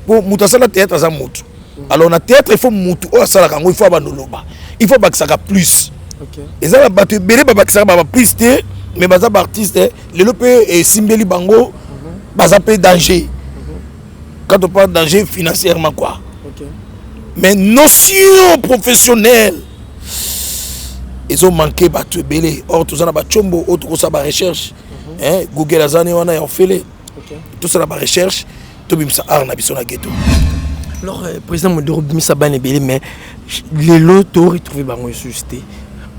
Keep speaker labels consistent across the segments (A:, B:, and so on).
A: pour mutasala théâtre ça mutu. Alors na théâtre il faut mutu o sala kango il faut abanoloba. Il faut bakisaka plus. OK. Et ça la batu belé bakisaka ba plus té mais baza artiste le lope et simbeli bango baza pe danger. Quand on parle de danger financièrement quoi. OK. Mais notion professionnelle ils ont manqué batu belé. Or tout ça na ba chombo autre ça ba recherche. Hein Google azane on a fait les. OK. Tout ça na ba recherche.
B: Alors, président Modero Bimisa Banebele, mais les lots ont retrouvé Bango suscité.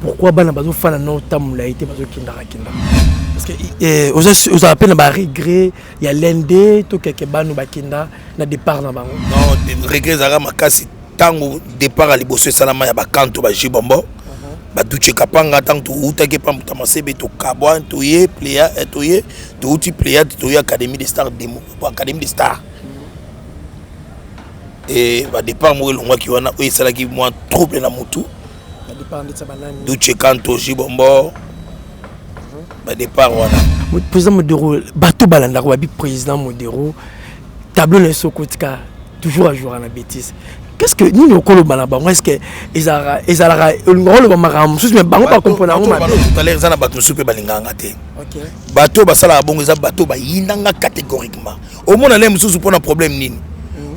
B: Pourquoi Banabazo Fana non Tamoula été Bazo Kindara Kinda? Parce que aux appels à regret, il y a l'Inde, tout quelques banou Bakinda, na départ na Bango.
A: Non, regret Zara Makasi, tango départ à Libosso Salama ya Bakanto Bajibombo. Badouche Kapanga tant to utake pa mutamase beto kabwa toye player toye to uti player toye académie des stars demo académie des stars et va départ moi longwa ki wana o esala ki moi trouble na mutu va départ de sabanani douche kanto jibombo va départ wana
B: président Modero bato balanda ko bi président Modero tableau ne sokotika toujours à jouer à la bêtise. Qu'est-ce que nous nous collons là-bas? Est-ce que ils ont le rôle de maram? Je ne pas comprendre.
A: Tout à l'heure, ils ont battu super balinganga. Ok. Bateau basala bon, ils ont bateau ba inanga catégoriquement. Au moins on a les mususu pour un problème nini.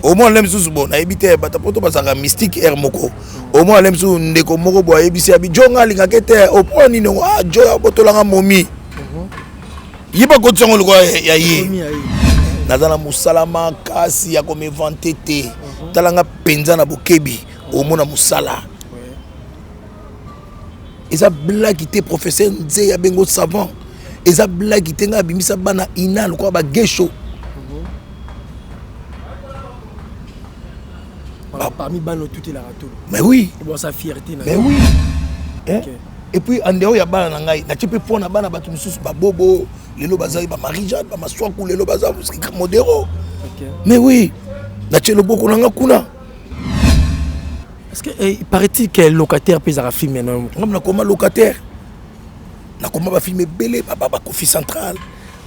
A: Au moins on a les mususu bon. Na ebité bateau basala mystique air moko. Au moins on a les mususu ndeko moko bo ebisi abi jonga linga kete au point nini wa joya botolanga momi. Yiba kotsongo lo ya yi. Nazana musalama kasi ya comme vanté talanga penza na bokebi au mona musala eza blague te professeur nze ya bengo savant eza blague te nga bimisa bana inal kwa ba gesho
B: parmi bano tout est la ratour
A: mais oui
B: bon sa fierté
A: mais oui hein? Okay. Et puis en dehors ya bana ngai na tipe pona bana batu mususu ba bobo lelo bazali ba Marie-Jeanne ba maswaku lelo bazali musika Modero. Okay. Mais oui na tchelo boko nanga kuna.
B: Est-ce que il paraît-il que locataire peut à filmer non
A: on a comment locataire na comment ba filmer belé ba Kofi Central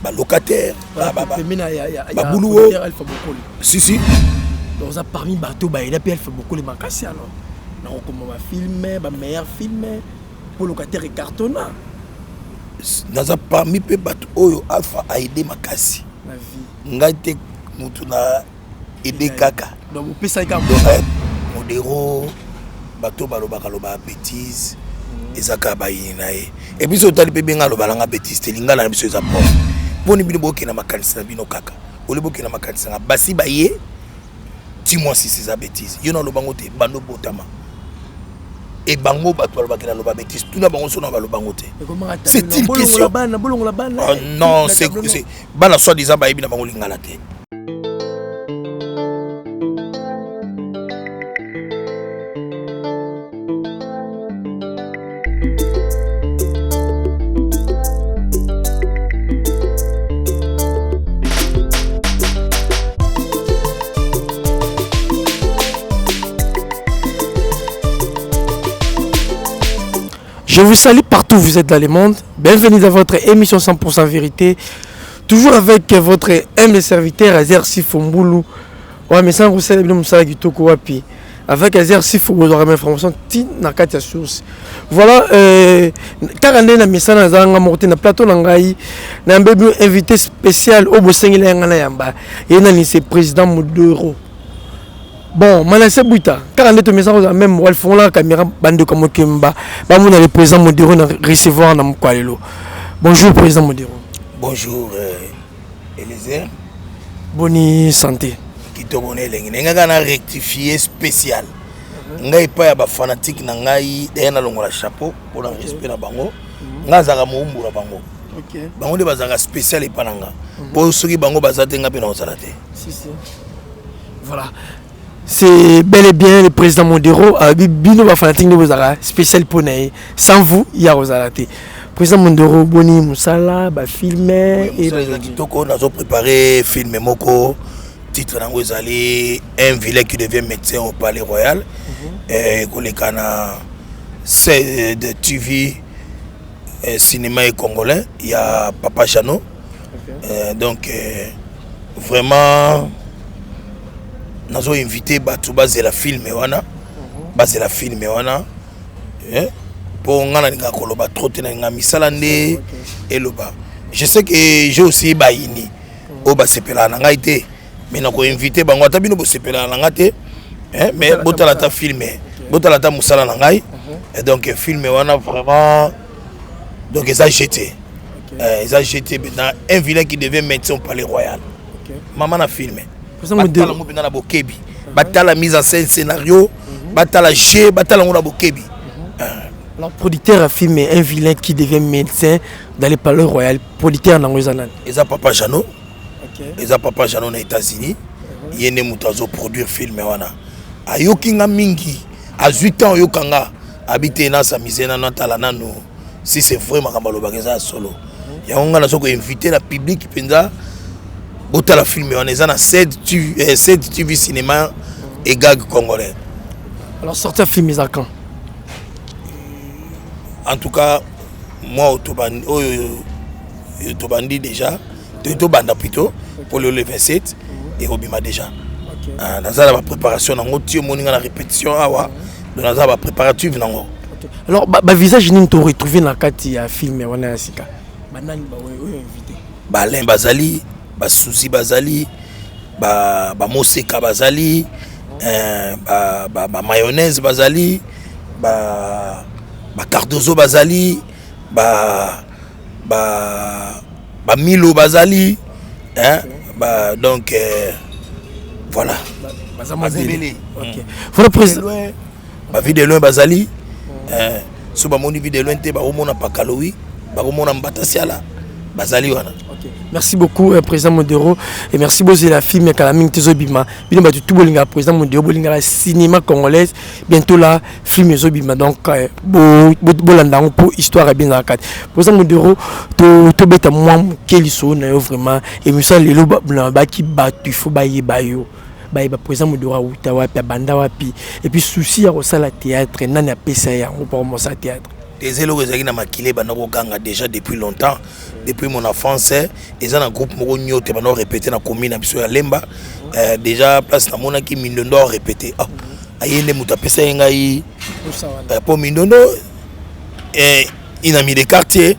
A: ba locataire ba boulot si
B: donc ça parmi bateau ba il a fait beaucoup les makasi alors na comment ba filmer ba meilleur filmer pour locataire et cartonna
A: naza parmi pe bato oyo Alpha a aidé makasi
B: la vie
A: ngate mutu na aider kaka
B: donc peut ça ka
A: Modero bato balobaka loba bêtise ezaka bayina e et puis otali pe benga loba langa bêtise te lingala na biso eza prof boni bino boke na makanisa bino kaka oli boke na makanisa nga basi baye dis-moi si c'est ça bêtise yo na lobango te bando botama et bango bato balobaka na loba bêtise tout na bango so na balobango te c'est une question non c'est bana soit disant bayebi na bango lingala te.
B: Je vous salue partout où vous êtes dans le monde. Bienvenue dans votre émission 100% vérité. Toujours avec votre humble serviteur Azer Sifombulu. Ouais, mais sans vous saluer, nous sommes Kitoko Wapi. Avec Azer Sifombulu, vous aurez l'information na katia source. Voilà, car on est dans message dans morté na plateau nangai, na mbébé invité spécial au Bosengile ngana yamba. Et na c'est président Modero. Bon, Manassé Bouita, car on est au message même où font la caméra bande comme Kimba, bah mon le président Modero na recevoir na Mkwalelo. Bonjour président Modero.
A: Bonjour Eliezer.
B: Bonne santé.
A: Qui te connaît lengi nga na rectifier spécial. Ngai pa ya ba fanatique na ngai na longola chapeau pour le respect na bango. Nga zaka moumbu na bango. OK. Bango de bazaka spécial et pananga. Pour ceux qui bango bazate nga pe na osalate.
B: Si. Voilà. C'est bel et bien le président Modero bino ba fanatique de bozara spécial pour naï sans vous il y a Rosalate président Modero boni musala ba filmer
A: et kitoko nazo préparer film moko titre nango ezali un vilain qui devient médecin au Palais Royal et kolekana c'est de TV cinéma et congolais il y a Papa Chano donc vraiment nazo invité bato bazela filme wana bazela filme wana pour ngana ninga koloba trop te na nga misala nde eloba je sais que j'ai aussi baini o basepela na ngai te mais na ko invité bango ata bino bosepela na nga te mais botala ta filme botala ta musala na ngai et donc filme wana vraiment donc ils ont jeté maintenant un vilain qui devait médecin au palais royal maman a filmé batala mo bina na bokebi batala mise en scène scénario batala G batala ngona bokebi.
B: Alors producteur a filmé un vilain qui devient médecin dans le palais royal. Producteur na ngozanan
A: eza papa Jano eza papa Jano na États-Unis yene mutazo produire film wana ayoki nga mingi à 8 ans yokanga habité na sa misena na tala nano si c'est vraiment kamalo bageza solo ya nga na soko inviter la public penza bota la film wana eza na 7 TV cinéma et gag congolais.
B: Alors sortir film à quand?
A: En tout cas moi Tobandi déjà Tobanda plutôt pour le 27 et Obima déjà dans la préparation nango tio moninga la répétition awa dans la préparative nango.
B: Alors ba visage ni to retrouver na kati ya film wana ya sika banani ba invité
A: Balain bazali ba Suzy bazali ba Moseka bazali ba mayonnaise bazali ba Cardozo bazali ba Milo bazali donc voilà bazabeli
B: OK voilà président
A: ba vidéo bazali so ba moni vidéo te ba omona pakalowi ba omona mbatasiala bazali wana.
B: OK merci beaucoup président Modero et merci beaucoup la film Kalaming Tezobima bino ba tout bolinga président Modero bolinga la cinéma congolaise bientôt la film Tezobima donc bolandango pour histoire bien la carte président Modero to beta moi keliso na vraiment émission lelo ba ki ba tu faut ba yebayo ba président Modero uta wapi banda wapi et puis souci ya la théâtre nani a pesa ya pour mo sa théâtre
A: des éloges qui na makile banako ganga déjà depuis longtemps depuis mon enfance ils ont un groupe moko nyote bana répéter na commune na biso ya Lemba déjà place na mona ki Mindondo répéter ayende muta pesa ngai pour Mindondo inami de quartier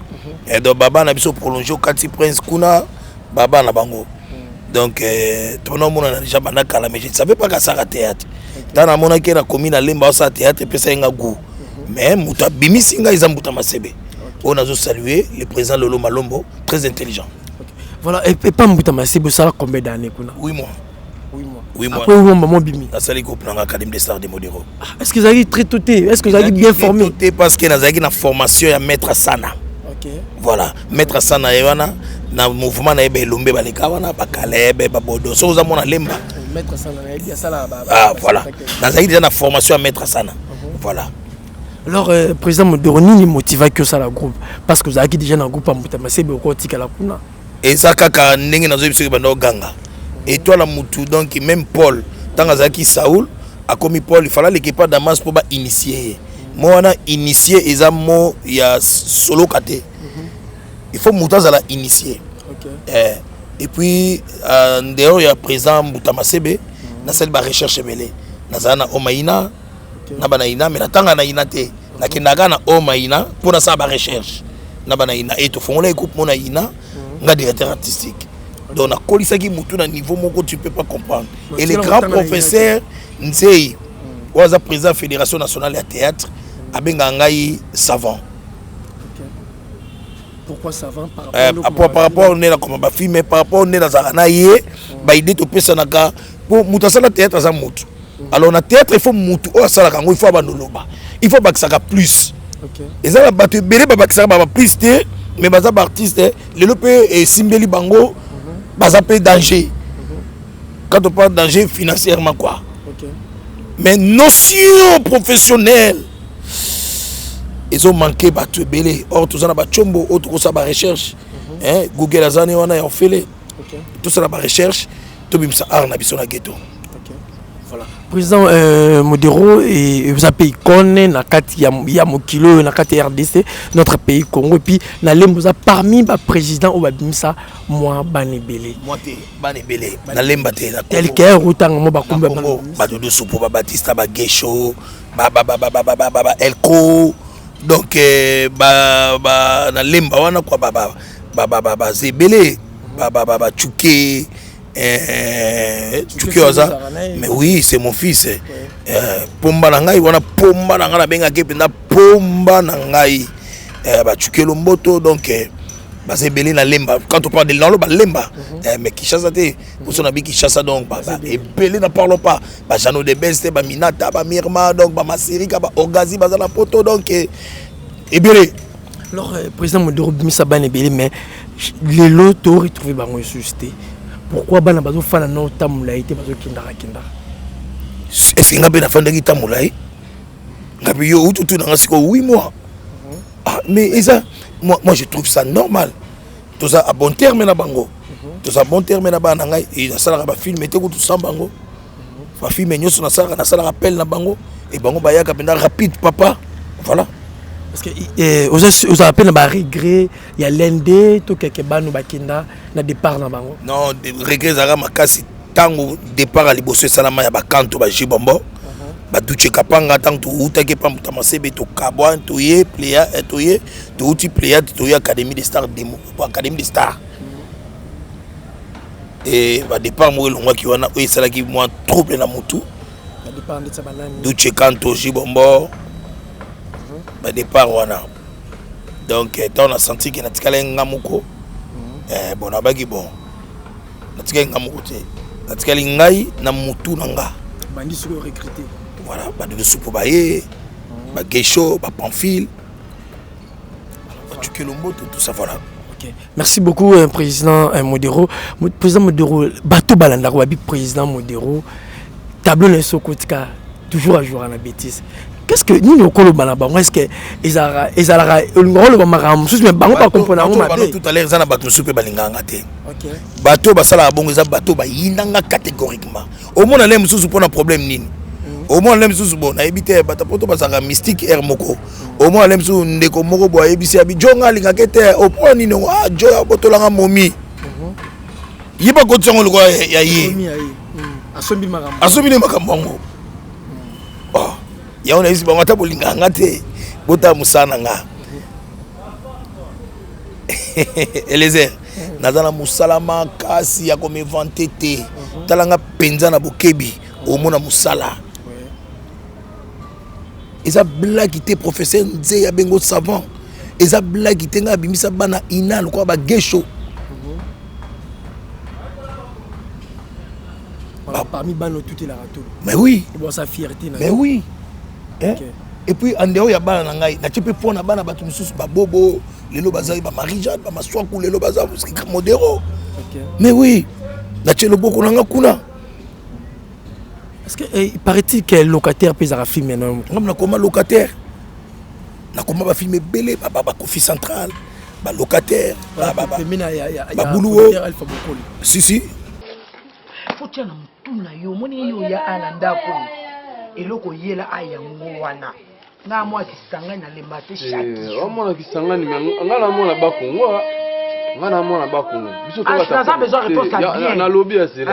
A: et donc baba na biso prolonger au quartier Prince kuna baba na bango donc tout le monde a déjà bana kala mais je ne savais pas que ça a théâtre dans na mona ki na commune na Lemba ça théâtre pesa ngai goût mais muta bimisinga izambuta masebe. On a salué le président Lolo Malombo, très intelligent.
B: Voilà, et pas Mbuta Masebe, ça a combien d'années?
A: 8 mois. 8 mois.
B: Après, où maman bimi?
A: La salle groupe dans l'Académie des Stars de Modero.
B: Est-ce que vous avez très touté? Est-ce que vous avez bien formé?
A: Parce que nous avons une formation à Maître Sana.
B: Ok.
A: Voilà, Maître Sana, dans le mouvement, nous avons Lombe, Balekawana, Bakalebe, Babodo. So, nous avons Lemba.
B: Maître Sana, il y a ça.
A: Ah, voilà. Nous avons une formation à Maître Sana. Voilà.
B: Alors, président Modero, ni motivé que ça la groupe parce que vous avez déjà un groupe à Mbuta Masebe au côté de la Kuna.
A: Et ça, quand on a ganga. Et toi, la Moutou, donc même Paul, tant que Saoul, a commis Paul, il fallait l'équipage d'Amas pour initier. Moi, on a initié, il y a solo kate. Il faut Mouta à la initier. Et puis, dehors, il y a président Mbuta Masebe, na celle de recherche belé. Nazana Omaïna. Na banaïna mais natanga na ina te na kindaga na Omaïna pour na sa ba recherche na banaïna et to fongola groupe mona ina nga directeur artistique donc na kolisa ki mutu na niveau moko tu peux pas comprendre et les grands professeurs Nzei waza président fédération nationale de théâtre abenga ngai savant.
B: Pourquoi savant
A: par rapport on est là comme ba film mais par rapport on est dans za ye ba idée to pesa naka pour mutasala théâtre za mutu. Alors, dans le théâtre, il faut moutou, il faut abanoloba. Il faut que ça plus. Et ça, il faut plus, mais les artistes, les lopés et Simbeli Bango, ils danger. Quand on parle de danger financièrement, quoi. Mais notion professionnelle, ils ont manqué de belé. Or, tout ça, chombo, autre ça, recherche. Google Azane, on a fait tout ça, recherche. Tout ça, art, na ghetto.
B: Voilà. Président Modero, et vous avez connu na kati ya mokilo na kati RDC, notre pays Congo, et puis na lemboza parmi ba président au babimisa moi banebele.
A: Moi te banebele na lemba te na
B: tel que rutang mo ba kumba
A: ba Doudou Soupo ba Batista ba Gesho ba Elko donc ba na lemba wana kwa ba Zebele ba Chuke mais oui, c'est mon fils. Pomba nangai, wana pomba nangai na benga kepe na pomba nangai. Ba Chukelo Mboto donc c'est belé na lemba. Quand on parle de l'anlo ba lemba, mais Kinshasa te, pour son habit Kinshasa donc et belé n'en parlons pas. Ba Jano de Beste, ba Minata, ba Mirma donc ba Masirika, ba Orgazi, ba Zala Poto donc et belé.
B: Alors président Modero bimisa bane belé mais les lotos retrouvé ba mo suscité. Pourquoi bana bazo fana no tamulaï te bazo kindara kindara?
A: Est-ce que ngabe na fanda ki tamulaï? Ngabe yo tout na siko 8 mois. Ah mais ça moi je trouve ça normal. Tout ça à bon terme na bango. Tout ça à bon terme na bana ngai et na sala ba filmete ko tout ça bango. Ba film nyoso na sala rappel na bango et bango ba yaka penda rapide papa. Voilà.
B: Parce que vous avez appelé un regret, il y a l'Inde, tout quelque banu bakinda, na départ na bango.
A: Non, regret zara makasi tango départ à liboso salama ya bakanto ba jibombo. Ba duche kapanga tango tu utake pa mutamase to kabwa to ye player to ye to uti player to ye académie des stars demo académie des stars. Et ba départ mo longwa ki wana o esala ki moi trouble na mutu.
B: Ba départ de sabanani.
A: Duche kanto jibombo. Ba départ wana donc on a senti que natikala ngamuko bon abaki bon natikala ngamuko te natikala ngai na mutu nanga
B: bandi soko recruter
A: voilà ba Doudou Soupo ba ye ba Gesho ba Pamphile ba Chukelo Mboto tout ça voilà.
B: OK, merci beaucoup président Modero. Président Modero bato balanda ko bi président Modero tableau le sokotika toujours à jour à la bêtise. Qu'est-ce que nous nous collons est-ce que ils rôle maram mais bango pas comprendre
A: tout à l'heure ça na bato soupe balinganga te. OK. Bato basala bongo za bato ba yinanga catégoriquement. Au moins on a mususu pour un problème nini. Au moins on a mususu bon na ebité bato poto basaka mystique air moko. Au moins on a mususu ndeko moko bo ebisi abi jonga linga kete au point nini ah joya botolanga momi. Yiba kotsongo loko ya yi.
B: Asombi maram.
A: Asombi ne makambo. Ya on a eu bon ata bolinga ngate bota musana nga Eliezer nazana musalama kasi ya ko me vanter te talanga penza na bokebi au mona musala eza blague te professeur nze ya bengo savant eza blague te nga bimisa bana inal ko ba Gesho
B: parmi bano tout est la ratour
A: mais oui
B: bon sa fierté
A: mais oui. Okay. Et puis en dehors ya bana ngai na tchepe pona bana batu mususu ba bobo lelo bazali ba Marie-Jeanne ba maswaku lelo baza musiki Modero. OK. Mais oui, na tchelo boko nanga kuna.
B: Est-ce que il paraît-il que locataire pesa film non
A: ngam na koma locataire. Na koma ba film belé ba Kofi Central, ba locataire, ba boulou. Si si.
C: Faut tiens na mutuna yo moni yo ya alanda ko. Eloko yela ayango wana na moi kisanga na lemate chaki
D: o mona kisanga ni ngala mona bakongo ngana mona bakongo biso to
C: ça a besoin de réponse à bien
D: na lobby c'est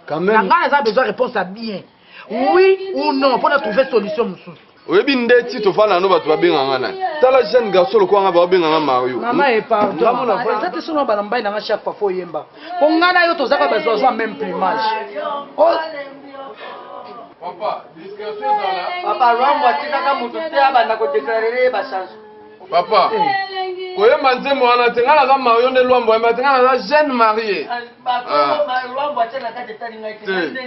D: quand même
C: ngana ça a besoin de réponse à bien oui ou non pour trouver solution mususu
D: oyebi ndeti to fala no bato babenga ngana tala jeune garçon ko nga ba benga Mario
C: mama e pardon ça te sono ba mbai na chaque fois fo yemba ko ngana yo to zaka besoin même plumage
D: Papa, discussion là.
C: Papa, Rambo, tu n'as pas montré à bana ko déclarer ba change.
D: Papa. Koye manzembo wana tengala za Mario ne Lwambo, mais tengala za jeune marié.
C: Papa, Lwambo tena kati tani ngai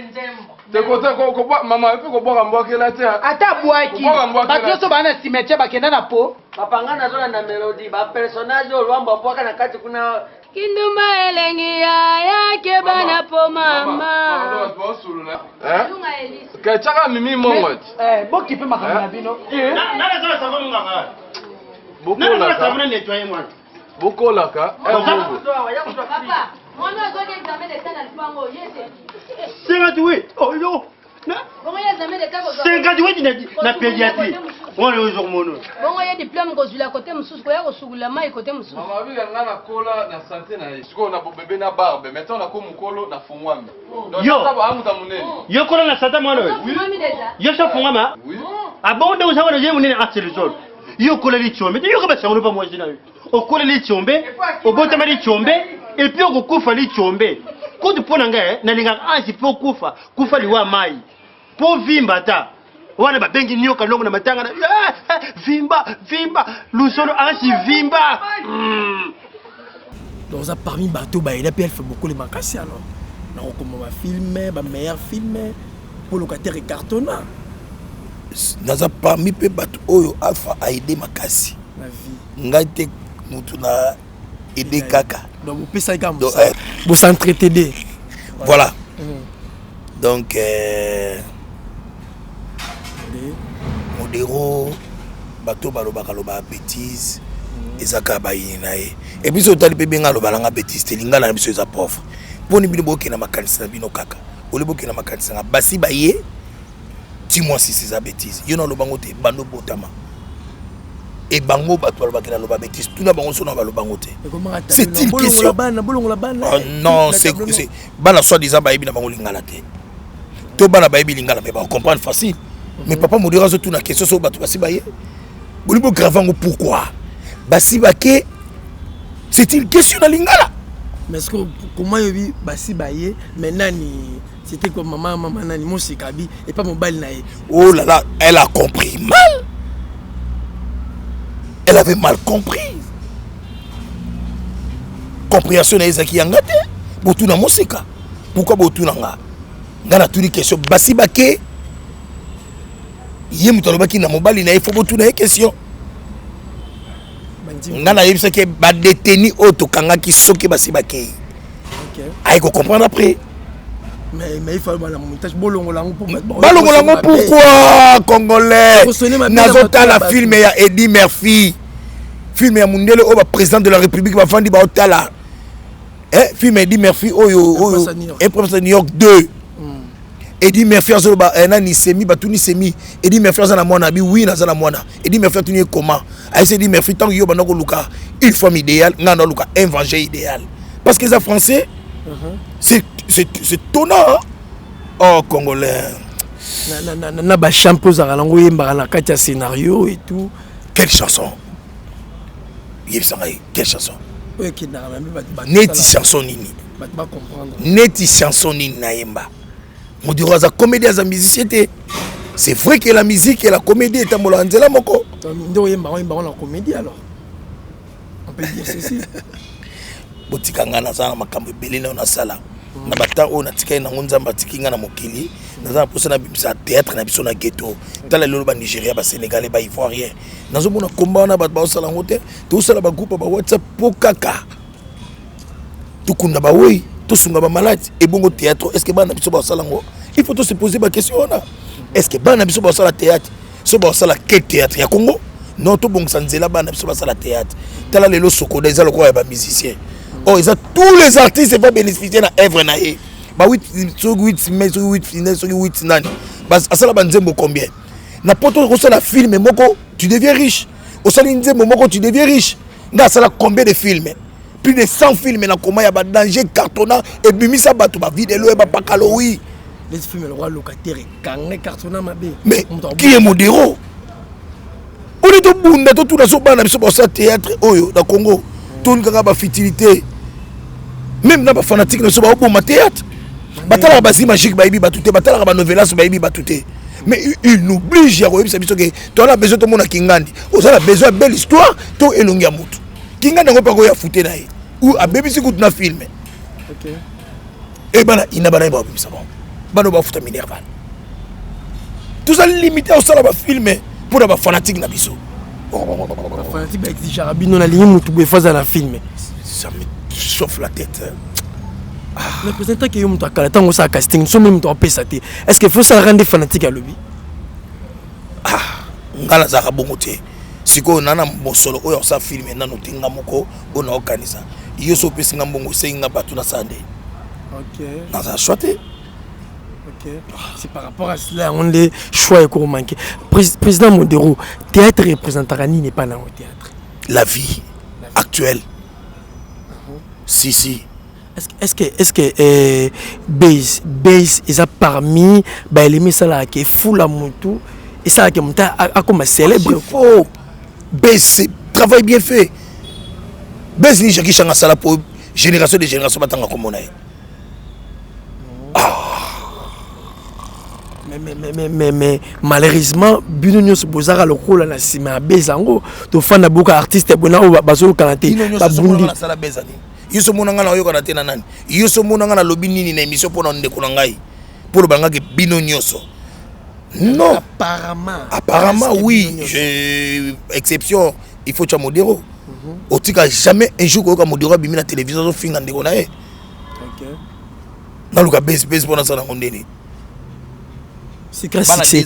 C: nzembo.
D: Te côté ko mama epe ko boka mbwa kela te.
C: Ata bwaki. Ba so bana cimetière bakenda na po. Papa ngana zona na melody ba personnage o Lwambo bwaka na kati kuna Kinduma elengi ya ke bana po mama.
D: Ka chaka mimi mongot.
C: Boki pe makana bino. Na za savon ngaka.
D: Bokola ka.
C: Nettoyer moi.
D: Bokola ka.
C: Papa, moi na zo examen de tena lipango yese.
E: C'est gratuit. Oh yo. na pédiatrie. On est aux hormones.
C: Bon, il y a des diplômes que je côté Moussous, quoi, au Soulama et côté Moussous.
D: Maman, il y a un cola, la santé, on a bébé na barbe, maintenant on a comme colo, na fongwam. Yo,
E: cola na santé, moi, oui. Yo, ça fongwama. Oui. Ah bon, donc ça va le dire, on est à ce sol. Yo, cola les chombe, mais yo, ça on pas moi, je n'ai au cola les chombe, au botama les chombe, et puis au koufa les chombe. Quand tu prends un gars, n'allinga ansi pour koufa liwa mai. Pour vimba ta. Wana ba bengi nyoka longo na matanga na vimba lusolo ansi vimba.
B: Donc ça parmi bateau ba il a fait beaucoup les makasi alors. Na comme ba filmer, ba meilleur filmer pour locataire et cartonnat.
A: Naza parmi pe bateau oyo alpha a aidé makasi.
B: La vie.
A: Ngate mutu na aider kaka.
B: Donc vous pouvez ça comme ça. Vous s'entraîner.
A: Voilà. Donc modéro bateau balobaka loba bêtise ezaka bayinae et puis otali pe benga loba langa bêtise telinga na biso za pauvre poni bino boke na makanisa bino kaka ole boke na makanisa nga basi baye dis-moi si c'est za bêtise yo na lobango te bando botama et bango bato balobaka na loba bêtise tout na bango so na balobango te c'est une question non c'est bana soit disant bayebi na bango lingala te to bana bayebi lingala mais ba comprendre facile. Mais papa modéra tout na question sur bato basi baye. Bolibo gravango pourquoi? Basi baké c'est une question na lingala.
B: Mais est-ce que comment yobi basi baye maintenant c'était comme maman nani mon sikabi et pas mon bal naé.
A: Oh là là, elle a compris mal. Elle avait mal compris. Compréhension na ezaki yangate. Botu na mosika. Pourquoi botu na nga? Ngana tout une question basi baké. Yé mutalobaki na mobali na ifo botu na question. Ngana yebisa ke ba détenu auto kanga ki soki basi baké. OK. Ay ko comprendre après.
B: Mais il faut la montage bolongo lango pour
A: bolongo lango pourquoi congolais nazota la film ya Eddie Murphy. Film ya Mundele o ba président de la République ba fandi ba otala. Film Eddie Murphy oyo et professeur New York 2. Eddie Murphy azoba nani semi batuni semi Eddie Murphy azana mwana bi oui nazana mwana Eddie Murphy tuni comment aïe Eddie Murphy tant yo banako luka une femme idéale ngana luka un vengeur idéal parce que les français c'est tonnant hein? Oh congolais
B: na ba champion za lango yemba na kati ya scénario et tout.
A: Quelle chanson quelle chanson neti chanson nini
B: ba comprendre
A: neti chanson nini na yemba. On dirait que la comédie est la musicien. C'est vrai que la musique et la comédie est en Molanzela moko.
B: La comédie alors. On peut dire ceci.
A: Botikanga na sana makambo belé na sala. Na bata o na tika na ngonzamba tikinga na mokili. Na za posa na bimisa théâtre na biso na ghetto. Tala lelo ba Nigeria ba Sénégalais ba Ivoirien. Nazo mona combat na ba sala ngote. To sala ba groupe ba WhatsApp pokaka. Tukunda ba oui. Sunga ba malade et bongo théâtre est-ce que bana biso ba salango il faut se poser ma question là est-ce que bana biso ba sala théâtre so ba sala quel théâtre ya Congo non to bongo sanzela bana biso ba sala théâtre tala lelo soko des aloko ya ba musicien oh ils ont tous les artistes vont bénéficier na œuvre na e ba 8 mais 8 final 8 nani bas asala ba nzembo combien na poto ko sala film moko tu deviens riche au sala nzembo moko tu deviens riche nga sala combien de films plus de 100 films na comment ya ba danger cartonnant et bimisa bato ba vidéo et ba pakalo oui
B: les films le roi locataire kangé cartonnant mabe
A: mais qui est modéro on est tout bunda tout na so bana biso ba théâtre oyo na Congo tout kaka ba futilité même na ba fanatique na so ba bon théâtre batala ba si magique ba ibi batuté batala ba novelas ba ibi batuté mais il nous oblige à remettre biso que tu as besoin de mon kingandi on a besoin de belle histoire to elongia mutu kinga nango pa ko ya fouté na ou a BBC ko na filmer
B: OK
A: et bana ina bana ba bimisa bon bana ba fouta minerval tout ça limité au sala ba filmer pour ba fanatique na biso
B: ba fanatique ba exige rabino na ligne mutu be faza na filmer
A: ça me chauffe la tête
B: le président qui est mutu akala tango sa casting so même mutu apesa te est-ce que faut ça rendre fanatique à lobby
A: ngala za ka bongo te siko nana mosolo oyo sa filmer nano tinga moko ona okanisa yo so pesi nga mbongo senga batu na sande
B: OK
A: na za choité
B: OK C'est par rapport à cela on a choix qu'on manque. Président Modero, théâtre représentera n'est pas dans le théâtre.
A: La vie actuelle. Si.
B: Est-ce que base est parmi les ça là qui est fou la moto et ça qui monte à comme célèbre.
A: Faux. Base c'est travail bien fait. Base ni Jackie Changa sala pour génération de génération batanga comme on a.
B: Mais malheureusement bino nyos bozaka lokola na sima bezango to fana boka artiste bona o bazolo kanate
A: ba bundi na sala bezani yiso monanga na yoka na tena nani yiso monanga na lobi nini na émission pona ndeko na ngai pour banga ke bino nyoso non apparemment oui exception il faut cha Modero otika jamais un jour ko Modero bimi na télévision zo finga ndeko na na luka base pona sana ngondeni.
B: C'est grâce succès.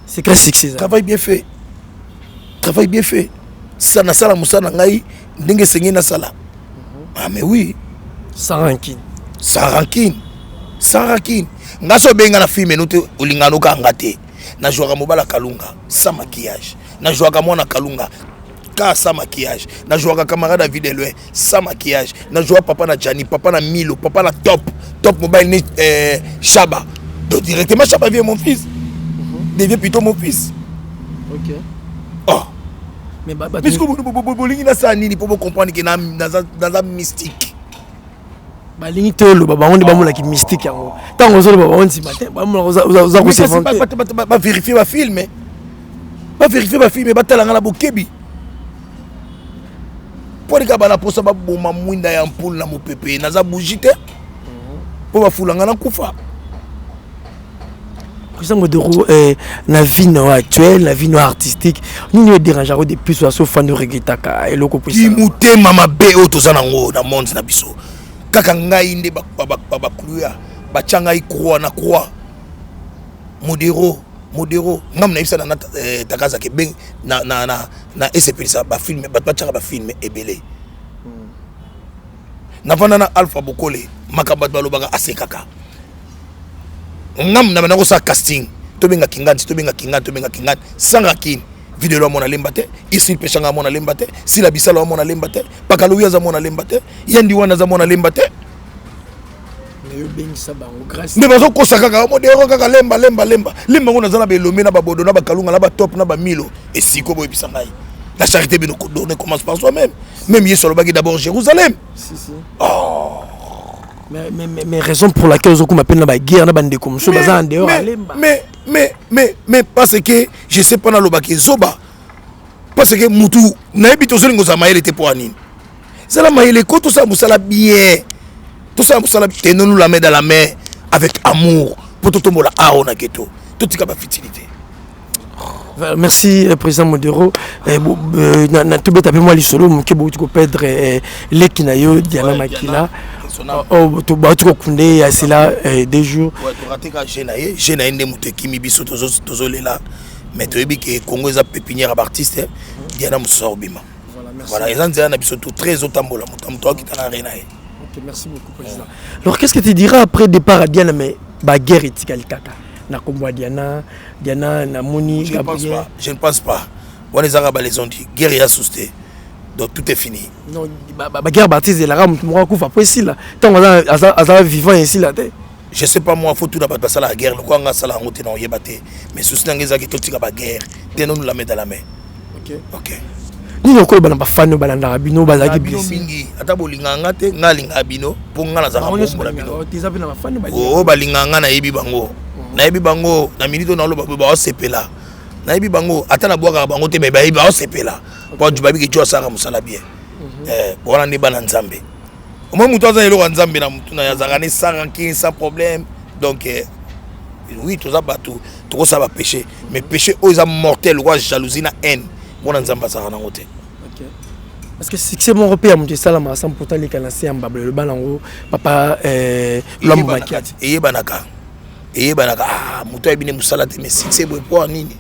B: C'est grâce succès.
A: Travail bien fait. Ça na sala musana ngai ndenge sengi na sala. Ah mais oui.
B: Sans rancune.
A: Ngaso benga na film nous te ulingano ka ngate. Na jouaka mobala kalunga sans maquillage. Na jouaka mwana kalunga ka sans maquillage. Na jouaka camarade David Eloin sans maquillage. Na jouaka papa na Jani, papa na Milo, papa na Top mobile ni Chaba. Donc directement Chaba vient mon fils. Devient plutôt mon fils.
B: OK.
A: Oh.
B: Mais
A: puisque vous lingi na ça nini pour comprendre que dans un mystique.
B: Ba lingi tolo baba on dit ba mola ki mystique yango. Tango zo baba on si matin ba mola za ko se vendre.
A: Ba vérifier ba film. Ba vérifier ba film ba talanga la bokebi. Pour que ba la posa ba boma mwinda ya ampoule na mopepe na za bougite. Pour ba fulanga na kufa.
B: Président Modero, la vie actuelle, la vie artistique, nous ne dérangeons depuis que nous fan de reggae taka et loko pour ça.
A: Imute mama beo to zanango na monde na biso. Kaka ngai inde ba kluya, ba changa I croix na croix. Modero, ngam na ibisa na takaza ke ben na SCP ça ba film ba changa ba film ebele. Na vana na Alpha Bokole, makamba balobaka asekaka. Ngam na banako sa casting to benga kingani sanga kin video lo mona lembate ici pechanga mona lembate si la bisala mona lembate pakaluya za mona lembate yendi wana za mona lembate
B: mais bengi sa bango grâce
A: mais bazo kosaka ka Modero kaka lemba ngona zala belomé na babodo na bakalunga na ba top na ba milo et siko boy bisanga la charité bino donner commence par soi-même yeso lo bagi d'abord Jérusalem
B: si oh. Mais raison pour laquelle je m'appelle la guerre na bande comme ça bazan dehors
A: mais parce que je sais pas na lobaki zoba parce que mutu na ebito zolingo za maele te pour anine c'est la maele ko tout ça musala bien tenons nous la main dans la main avec amour pour tout le monde a on a ghetto tout tika ba futilité.
B: Merci président Modero. Na tout bête moi li solo mon kebo tu perdre lekinayo Diana Makila. Oh to ba tu kunde c'est là 2 jours.
A: Ouais tu raté ka jenaye ndé muteki mibiso tozolela mais to yebi ke Congo za pépinière artiste Diana Musobima. Voilà ils ont dit na biso tout très otambola mutamto ki tana rena.
B: OK merci beaucoup président. Alors qu'est-ce que tu diras après départ à Diana mais ba guerre etikali kaka. Na kombo Diana na Moni Gabriel.
A: Je ne pense pas. On les arabes les ont dit guerre a sousté. Donc tout est fini.
B: Non, ba guerre baptise la ram moi kufa après ici là. Tant on vivant ici là.
A: Je sais pas moi faut tout d'abord passer la guerre. Quoi nga sala ngote na yebate. Mais sous nangeza ki totika ba guerre. Tenons la main dans la main. OK.
B: Ni lokolo bana ba fano balanda bino bazaki
A: blessé. Mingi ata bolinganga te ngalinga bino pour ngala za kombo la bino.
B: Tiza bina ba fano ba.
A: Oh balinganga na yebi bango. Na yebi bango na minito na loba ba sepela. Na yebi bango ata na bwaka bango te me ba yebi ba sepela. Pour du babi ki tu asaka musala bien. Bona ne bana nzambe. Au moins muto za yelo nzambe na mutu na yazaka ne sans problème. Donc oui tout ça batou tout ça va péché mais péché aux mortel quoi jalousie na haine. Bona nzamba ça na ngote.
B: OK. Parce que c'est mon repère mon salama 100% les canassi en bable le balango papa l'homme makiati.
A: Eyebanaka ah muto ebine musala te mais c'est bon pour nini.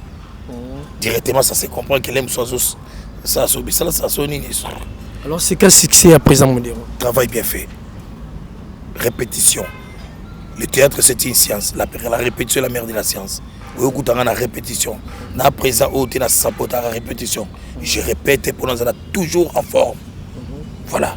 A: Directement ça se comprend que l'aime soit ça sonne.
B: Alors c'est quel succès à présent Modero?
A: Travail bien fait. Répétition. Le théâtre, c'est une science. La répétition est la mère de la science. Vous écoutez la répétition. Na présent, au na sapota la répétition. Je répète pour nous être toujours en forme. Voilà.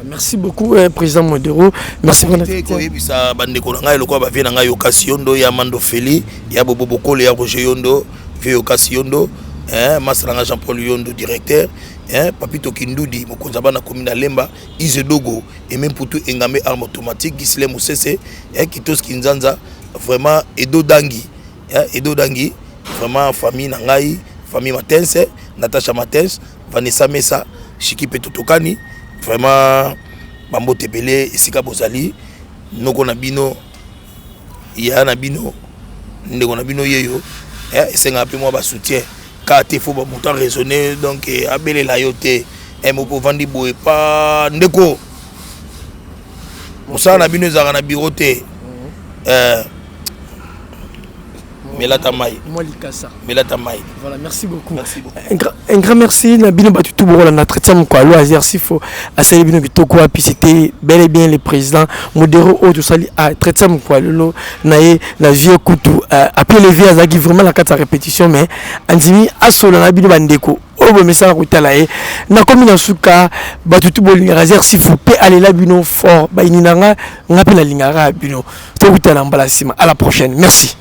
B: Merci beaucoup, président Modero. Merci pour notre
A: temps. Ça bande ko nga eloko ba vient nga Yokasi Yondo ya Mando Feli, ya Bobo Bokole ya Roger Yondo, ve Yokasi Yondo, Masranga Jean-Paul Yondo directeur, Papito Kindudi mokonza bana commune Lemba, Izedogo et même pour tout Engamé arme automatique Gisle Moussese, Kitos Kinzanza, vraiment Edo Dangi, Edo Dangi, vraiment famille Nangai, famille Matense, Natacha Matens, Vanessa Mesa, Chiki Petotokani. Vraiment, Bambo Tebele, Esika Bozali, Noko Nabino, Ya Nabino, Ndeko Nabino Yeyo, et c'est un peu moins de soutien. Car il faut pas raisonner, donc, Abele la yote, et mon pauvre Vandi Boé, pas Ndeko. Moussa Nabino Zara Birote, Melatamai.
B: Voilà, merci beaucoup.
A: Merci beaucoup.
B: Un grand merci. Nabino Batutu Borola na traité mon quoi loisir s'il faut assez bien Bitoko puis c'était bel et bien le président Modero au tout sali a traité mon quoi lolo naé na vieux couteau après les vieux azaki vraiment la carte répétition mais anzimi asola Nabino Bandeko au message rutala e na commune suka Batutu Borola razir s'il faut pe aller là bino fort ba ininanga ngapi la lingara bino to rutala mbalasima à la prochaine merci.